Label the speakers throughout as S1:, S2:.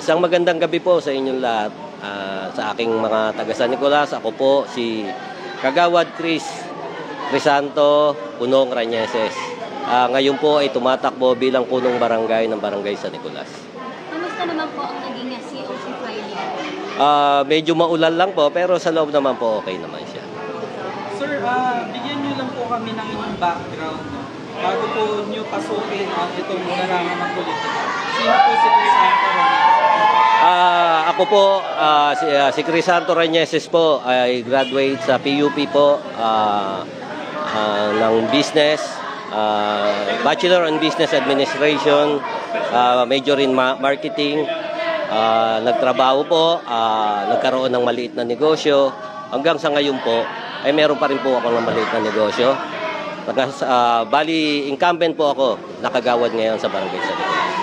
S1: Isang magandang gabi po sa inyong lahat. Sa aking mga taga San Nicolas, ako po si Kagawad Crisanto Punong Rañeses. Ngayon po ay tumatakbo bilang punong barangay ng Barangay San Nicolas.
S2: Kamusta naman po ang naging COC filing?
S1: Medyo maulan lang po, pero sa loob naman po okay naman siya.
S3: Sir, bigyan niyo lang po kami ng inyong background, no? Bago po niyo pasukin ang itong larangan ng politika. Sino po si Crisanto Rañeses?
S1: Ako po, si Crisanto Rañeses po ay graduate sa PUP po ng business, Bachelor in Business Administration, major in marketing. Nagtrabaho po, nagkaroon ng maliit na negosyo. Hanggang sa ngayon po, ay meron pa rin po ako ng maliit na negosyo. Bali, incumbent po ako, nakagawad ngayon sa Barangay San Nicolas.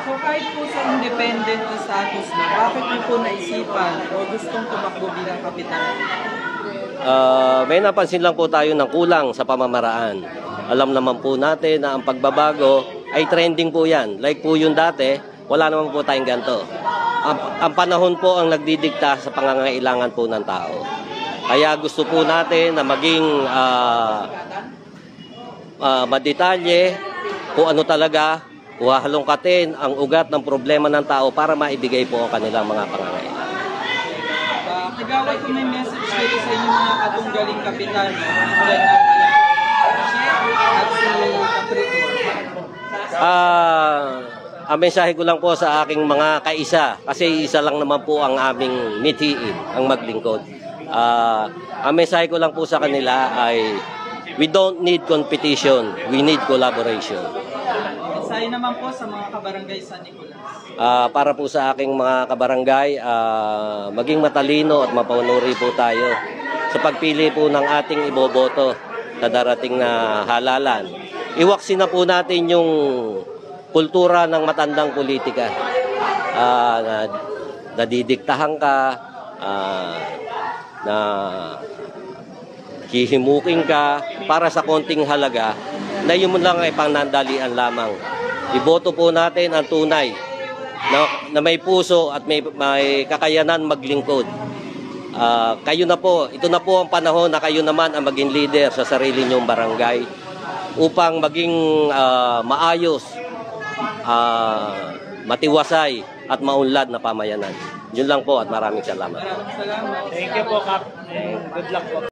S3: So kahit po sa independent na status na, bakit niyo po naisipan o gustong tumakbo bilang kapitan?
S1: May napansin lang po tayo ng kulang sa pamamaraan. Alam naman po natin na ang pagbabago ay trending po yan. Like po yung dati, wala naman po tayong ganito. Ang panahon po ang nagdidikta sa pangangailangan po ng tao. Kaya gusto po natin na maging madetalye kung ano talaga, halongkatin ang ugat ng problema ng tao para maibigay po ang kanilang mga pangangailangan.
S3: Kagawad ko may message dito sa inyo mga katunggaling kapitan at si Capricorn.
S1: Ang mensahe ko lang po sa aking mga kaisa, kasi isa lang naman po ang aming mithiin, ang maglingkod. Ang mensahe ko lang po sa kanila ay, we don't need competition, we need collaboration.
S3: Mensahe naman po sa mga kabarangay San Nicolas.
S1: Para po sa aking mga kabarangay, maging matalino at mapanuri po tayo sa pagpili po ng ating iboboto sa darating na halalan. Iwaksin na po natin yung kultura ng matandang politika. Nadidiktahan ka, na hihimuking ka para sa konting halaga na yun lang ay panandalian lamang. Iboto po natin ang tunay na may puso at may kakayanan maglingkod. Kayo na po, ito na po ang panahon na kayo naman ang maging leader sa sarili nyong barangay upang maging maayos, matiwasay at maunlad na pamayanan. Yun lang po at maraming salamat.
S3: Maraming salamat.
S4: Thank you po, Kap. Good luck po.